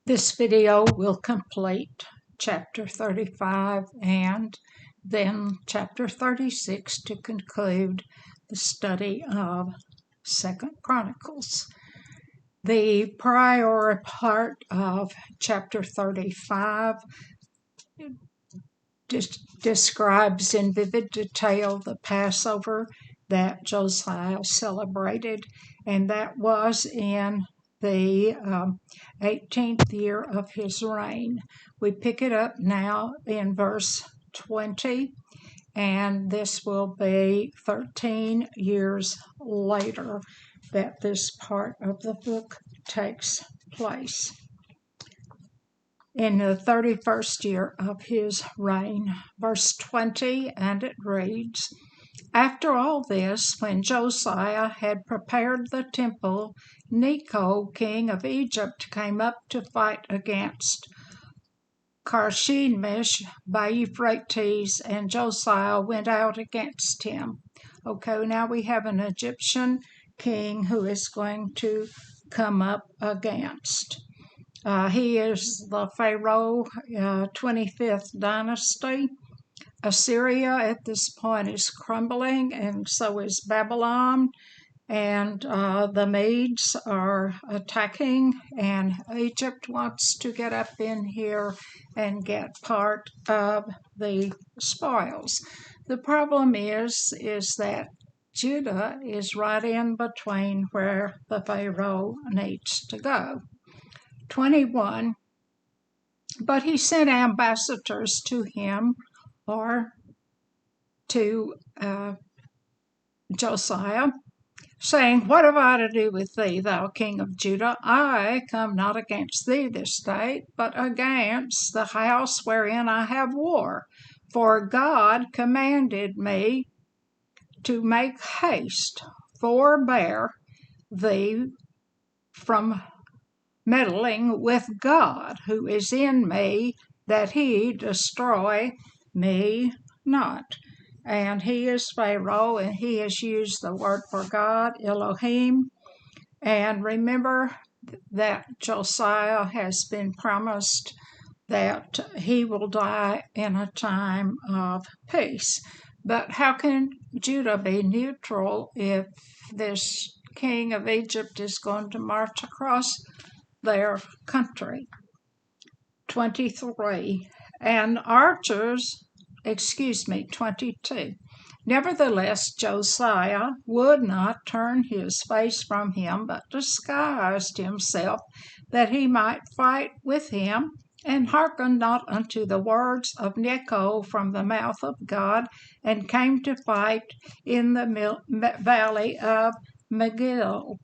This video will complete chapter 35 and then chapter 36 to conclude the study of 2nd Chronicles. The prior part of chapter 35 describes in vivid detail the Passover that Josiah celebrated, and that was in the 18th year of his reign. We pick it up now in verse 20, and this will be 13 years later that this part of the book takes place. In the 31st year of his reign, verse 20, and it reads, "After all this, when Josiah had prepared the temple, Necho, king of Egypt, came up to fight against Carchemish by Euphrates, and Josiah went out against him." Okay, now we have an Egyptian king who is going to come up against. He is the Pharaoh, 25th dynasty. Assyria at this point is crumbling, and so is Babylon, and the Medes are attacking, and Egypt wants to get up in here and get part of the spoils. The problem is that Judah is right in between where the Pharaoh needs to go. 21, but he sent ambassadors to him, or to Josiah, saying, "What have I to do with thee, thou king of Judah? I come not against thee this day, but against the house wherein I have war. For God commanded me to make haste, forbear thee from meddling with God, who is in me, that he destroy me not." And he is Pharaoh, and he has used the word for God, Elohim. And remember that Josiah has been promised that he will die in a time of peace. But how can Judah be neutral if this king of Egypt is going to march across their country? 23, and archers, 22. Nevertheless, Josiah would not turn his face from him, but disguised himself, that he might fight with him, and hearkened not unto the words of Necho from the mouth of God, and came to fight in the valley of Megiddo.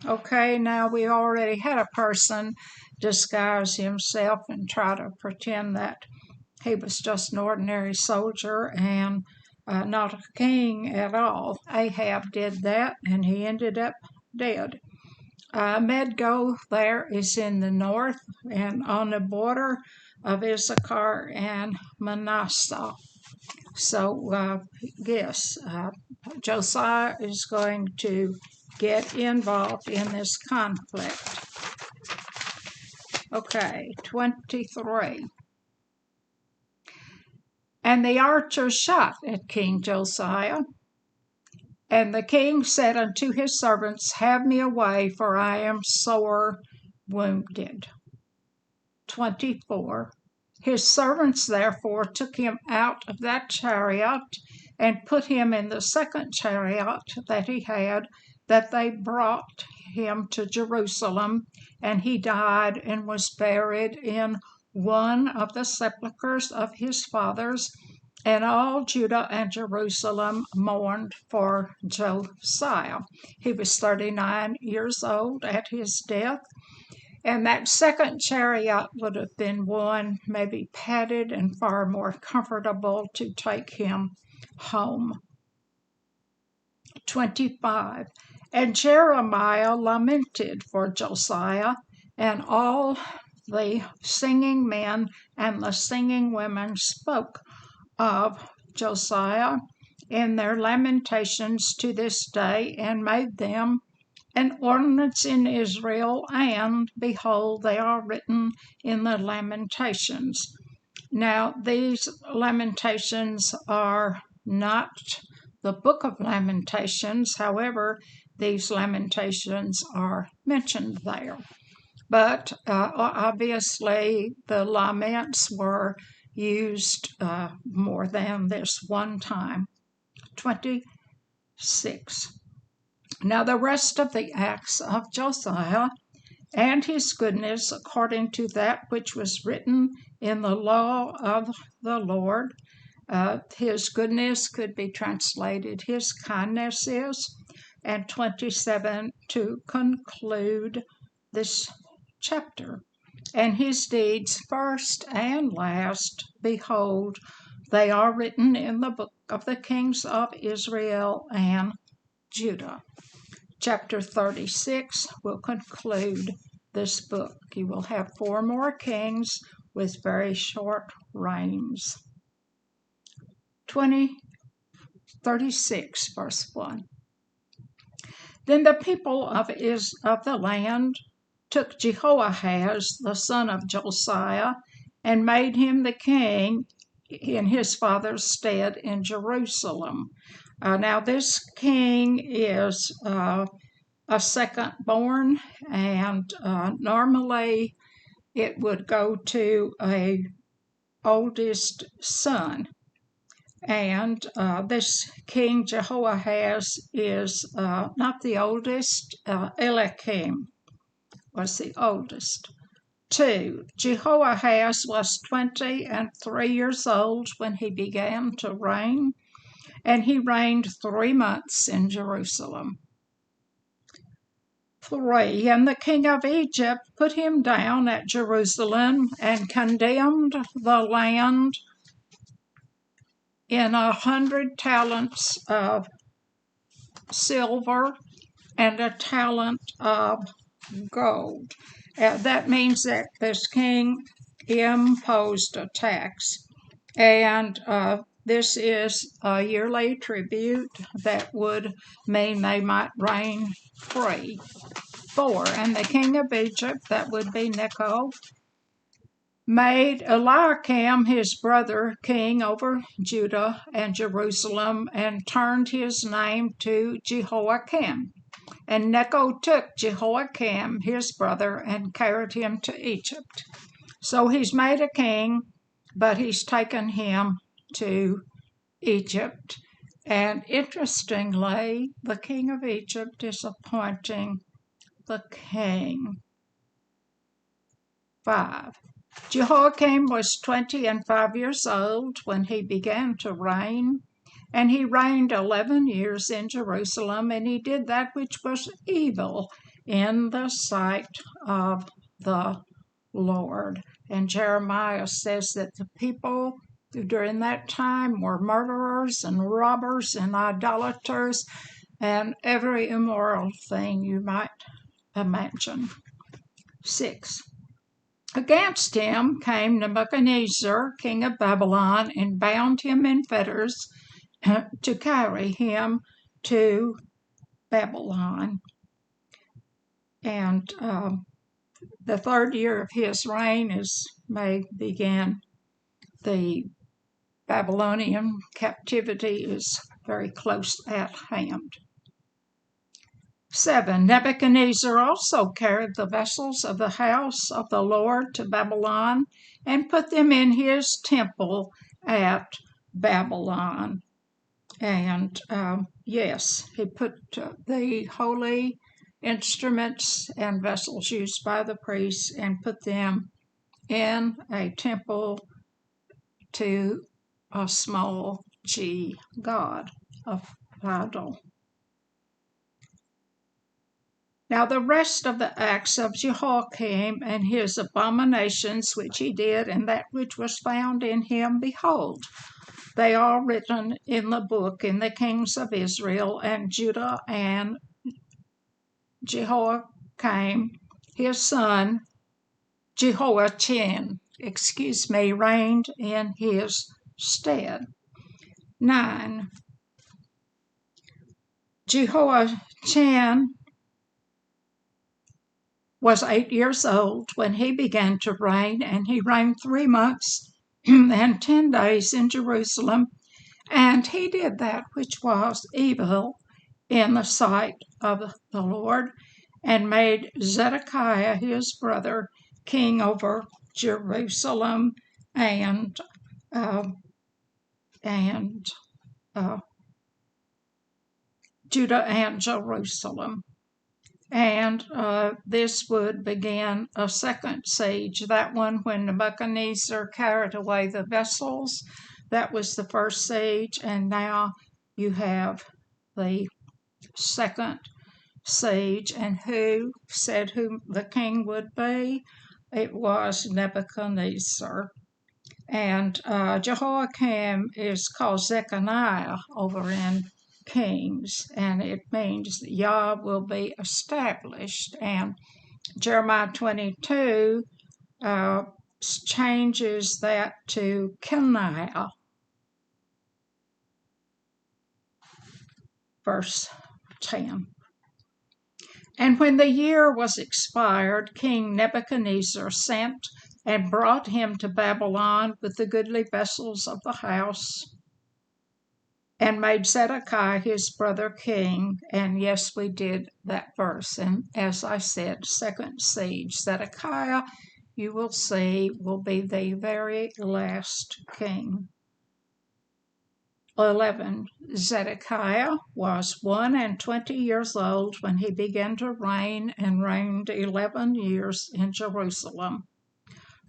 Okay, now we already had a person disguise himself and try to pretend that he was just an ordinary soldier and not a king at all. Ahab did that, and he ended up dead. Megiddo there is in the north and on the border of Issachar and Manasseh. So, yes, Josiah is going to get involved in this conflict. Okay, 23. And the archers shot at King Josiah. And the king said unto his servants, "Have me away, for I am sore wounded." 24. His servants therefore took him out of that chariot, and put him in the second chariot that he had, that they brought him to Jerusalem, and he died and was buried in one of the sepulchres of his fathers, and all Judah and Jerusalem mourned for Josiah. He was 39 years old at his death, and that second chariot would have been one maybe padded and far more comfortable to take him home. 25. And Jeremiah lamented for Josiah, and all the singing men and the singing women spoke of Josiah in their lamentations to this day, and made them an ordinance in Israel, and, behold, they are written in the Lamentations. Now, these Lamentations are not the book of Lamentations. However, these Lamentations are mentioned there. But obviously, the laments were used more than this one time. 26. Now the rest of the acts of Josiah and his goodness, according to that which was written in the law of the Lord. His goodness could be translated his kindness is. And 27 to conclude this chapter. And his deeds, first and last, behold, they are written in the book of the kings of Israel and Judah. Chapter 36 will conclude this book. You will have 4 more kings with very short reigns. 36, verse 1. Then the people of the land took Jehoahaz, the son of Josiah, and made him the king in his father's stead in Jerusalem. Now this king is a second-born, and normally it would go to a oldest son. And this King Jehoahaz is not the oldest. Eliakim was the oldest. 2. Jehoahaz was 23 years old when he began to reign, and he reigned 3 months in Jerusalem. 3. And the king of Egypt put him down at Jerusalem and condemned the land in 100 talents of silver and a talent of gold. That means that this king imposed a tax, and this is a yearly tribute that would mean they might reign free. 4. And the king of Egypt, that would be Necho, made Eliakim his brother king over Judah and Jerusalem, and turned his name to Jehoiakim. And Necho took Jehoiakim his brother and carried him to Egypt. So he's made a king, but he's taken him to Egypt. And interestingly, the king of Egypt is appointing the king. 5. Jehoiakim was 25 years old when he began to reign, and he reigned 11 years in Jerusalem, and he did that which was evil in the sight of the Lord. And Jeremiah says that the people during that time were murderers and robbers and idolaters and every immoral thing you might imagine. 6. Against him came Nebuchadnezzar, king of Babylon, and bound him in fetters to carry him to Babylon. And the 3rd year of his reign may begin. The Babylonian captivity is very close at hand. 7. Nebuchadnezzar also carried the vessels of the house of the Lord to Babylon and put them in his temple at Babylon. And yes, he put the holy instruments and vessels used by the priests and put them in a temple to a small g god, a idol. Now the rest of the acts of Jehoiakim and his abominations which he did, and that which was found in him, behold, they are written in the book in the kings of Israel and Judah. And Jehoiakim, his son, Jehoiachin, reigned in his stead. 9. Jehoiachin was 8 years old when he began to reign, and he reigned 3 months and 10 days in Jerusalem. And he did that which was evil in the sight of the Lord, and made Zedekiah his brother king over Jerusalem and Judah and Jerusalem. And this would begin a second siege. That one, when Nebuchadnezzar carried away the vessels, that was the first siege. And now you have the second siege. And who said who the king would be? It was Nebuchadnezzar. And Jehoiakim is called Zechariah over in Kings, and it means Yah will be established. And Jeremiah 22 changes that to Keniah, verse 10. And when the year was expired, King Nebuchadnezzar sent and brought him to Babylon with the goodly vessels of the house, and made Zedekiah his brother king. And yes, we did that verse. And as I said, second siege. Zedekiah, you will see, will be the very last king. 11. Zedekiah was 21 years old when he began to reign, and reigned 11 years in Jerusalem.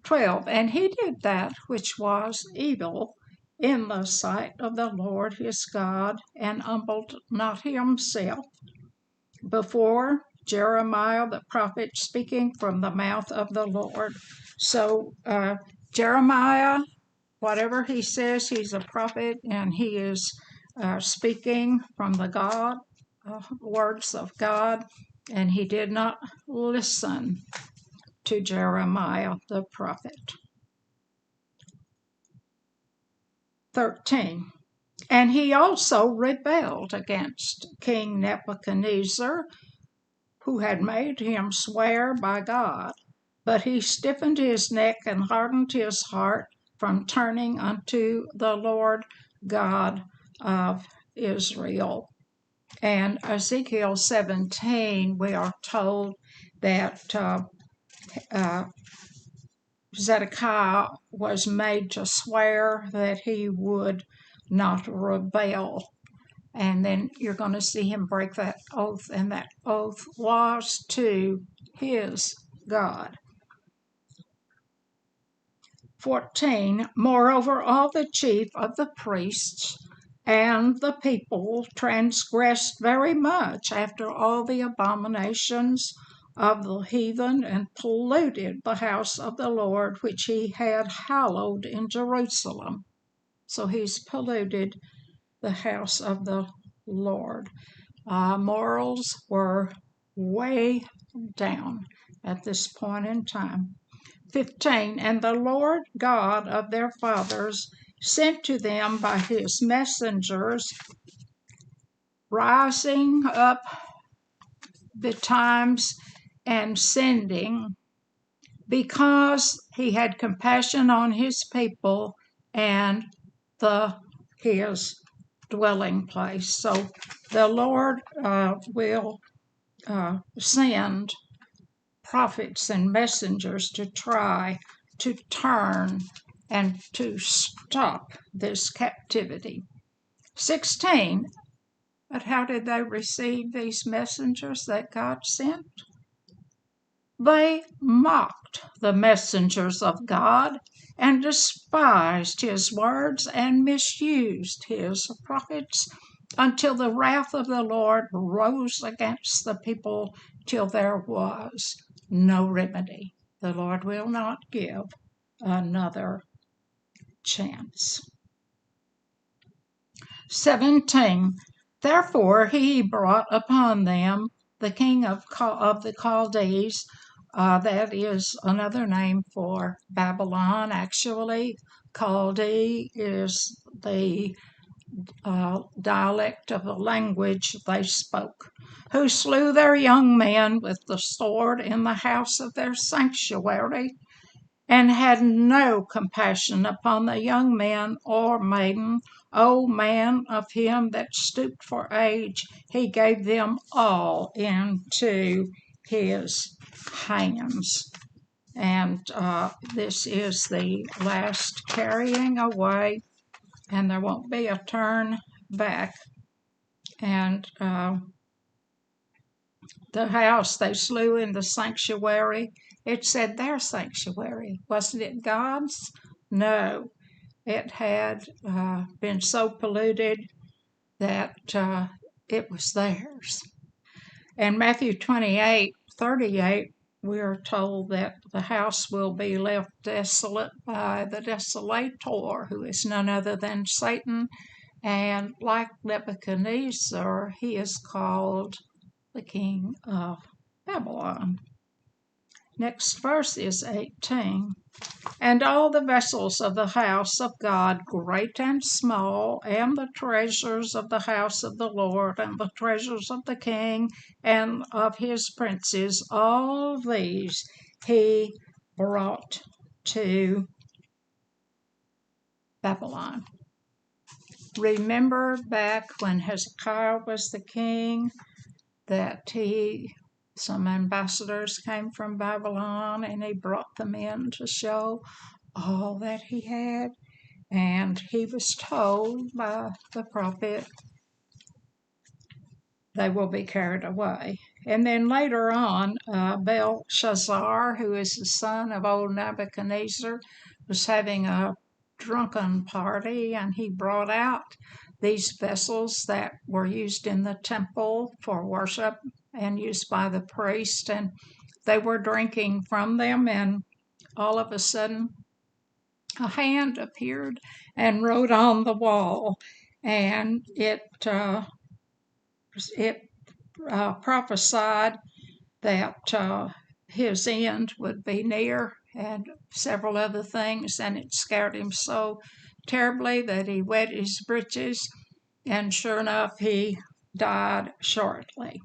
12. And he did that which was evil in the sight of the Lord his God, and humbled not himself before Jeremiah the prophet, speaking from the mouth of the Lord. So Jeremiah, whatever he says, he's a prophet, and he is speaking from the words of God, and he did not listen to Jeremiah the prophet. 13. And he also rebelled against King Nebuchadnezzar, who had made him swear by God, but he stiffened his neck and hardened his heart from turning unto the Lord God of Israel. And Ezekiel 17, we are told that Zedekiah was made to swear that he would not rebel. And then you're going to see him break that oath, and that oath was to his God. 14. Moreover, all the chief of the priests and the people transgressed very much after all the abominations of the heathen, and polluted the house of the Lord, which he had hallowed in Jerusalem. So he's polluted the house of the Lord. Morals were way down at this point in time. 15. And the Lord God of their fathers sent to them by his messengers, rising up betimes and sending, because he had compassion on his people and his dwelling place. So the Lord will send prophets and messengers to try to turn and to stop this captivity. 16. But how did they receive these messengers that God sent? They mocked the messengers of God, and despised his words, and misused his prophets, until the wrath of the Lord rose against the people, till there was no remedy. The Lord will not give another chance. 17. Therefore he brought upon them the king of the Chaldees. That is another name for Babylon, actually. Chaldee is the dialect of the language they spoke, who slew their young men with the sword in the house of their sanctuary, and had no compassion upon the young men or maiden, O man, of him that stooped for age. He gave them all into his hands. And this is the last carrying away, and there won't be a turn back. And the house they slew in the sanctuary, it said their sanctuary. Wasn't it God's? No, it had been so polluted that it was theirs. And Matthew 28:38, we are told that the house will be left desolate by the desolator, who is none other than Satan. And like Nebuchadnezzar, he is called the king of Babylon. Next verse is 18. And all the vessels of the house of God, great and small, and the treasures of the house of the Lord, and the treasures of the king, and of his princes, all these he brought to Babylon. Remember back when Hezekiah was the king, that some ambassadors came from Babylon, and he brought them in to show all that he had. And he was told by the prophet, they will be carried away. And then later on, Belshazzar, who is the son of old Nebuchadnezzar, was having a drunken party, and he brought out these vessels that were used in the temple for worship and used by the priest, and they were drinking from them, and all of a sudden a hand appeared and wrote on the wall, and it prophesied that his end would be near, and several other things, and it scared him so terribly that he wet his breeches, and sure enough, he died shortly.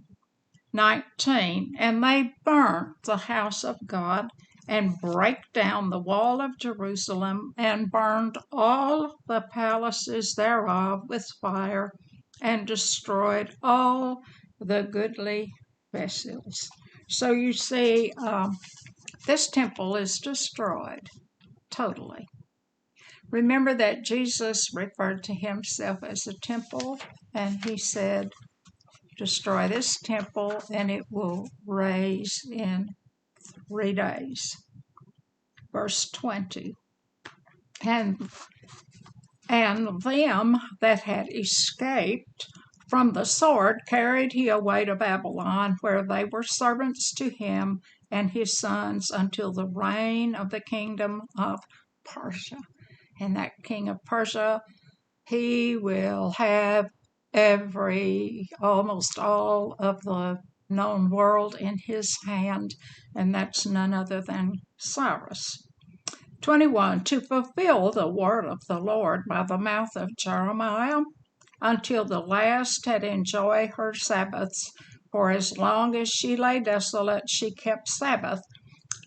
19. And they burnt the house of God, and brake down the wall of Jerusalem, and burned all the palaces thereof with fire, and destroyed all the goodly vessels. So you see, this temple is destroyed totally. Remember that Jesus referred to himself as a temple, and he said, destroy this temple, and it will rise in 3 days. Verse 20. And them that had escaped from the sword carried he away to Babylon, where they were servants to him and his sons until the reign of the kingdom of Persia. And that king of Persia, he will have almost all of the known world in his hand, and that's none other than Cyrus. 21. To fulfill the word of the Lord by the mouth of Jeremiah, until the last had enjoyed her Sabbaths, for as long as she lay desolate, she kept Sabbath,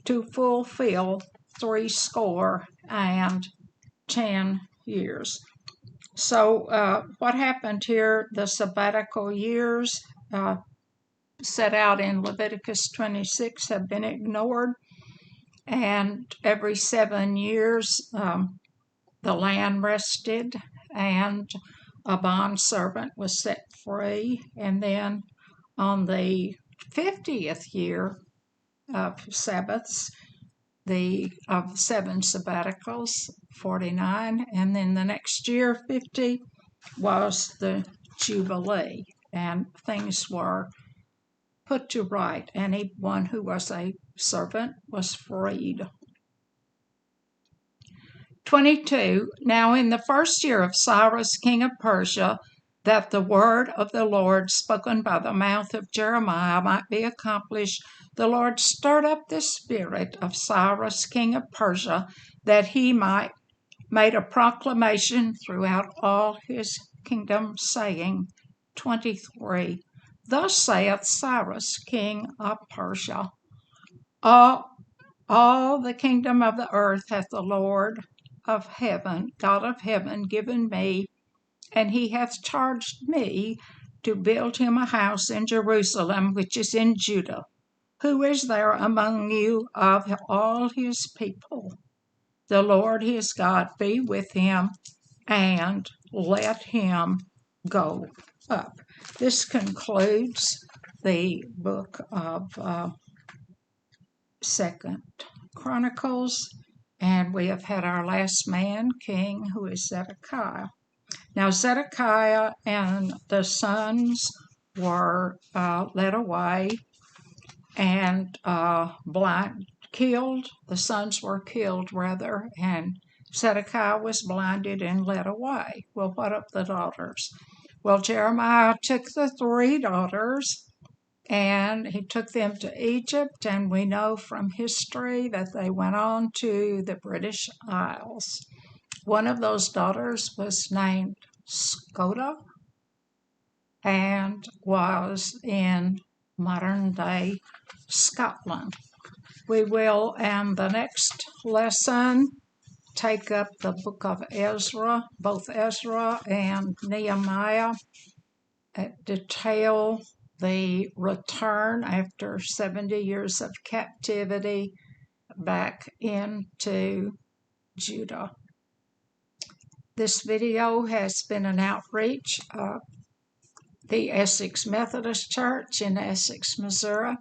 to fulfill 70 years. So what happened here, the sabbatical years set out in Leviticus 26 have been ignored, and every 7 years the land rested, and a bondservant was set free, and then on the 50th year of Sabbaths, of 7 sabbaticals, 49, and then the next year, 50, was the Jubilee, and things were put to right. Anyone who was a servant was freed. 22. Now in the first year of Cyrus, king of Persia, that the word of the Lord spoken by the mouth of Jeremiah might be accomplished, the Lord stirred up the spirit of Cyrus, king of Persia, that he made a proclamation throughout all his kingdom, saying, 23. Thus saith Cyrus, king of Persia, all the kingdom of the earth hath the Lord of heaven, God of heaven, given me, and he hath charged me to build him a house in Jerusalem, which is in Judah. Who is there among you of all his people? The Lord his God be with him, and let him go up. This concludes the book of 2nd Chronicles, and we have had our last man, king, who is Zedekiah. Now Zedekiah and the sons were led away and killed. The sons were killed, rather, and Zedekiah was blinded and led away. Well, what of the daughters? Well, Jeremiah took the 3 daughters and he took them to Egypt, and we know from history that they went on to the British Isles. One of those daughters was named Skoda and was in modern-day Scotland. We will, in the next lesson, take up the book of Ezra, both Ezra and Nehemiah, detail the return after 70 years of captivity back into Judah. This video has been an outreach of the Essex Methodist Church in Essex, Missouri,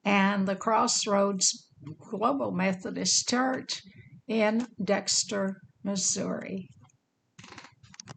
and the Crossroads Global Methodist Church in Dexter, Missouri.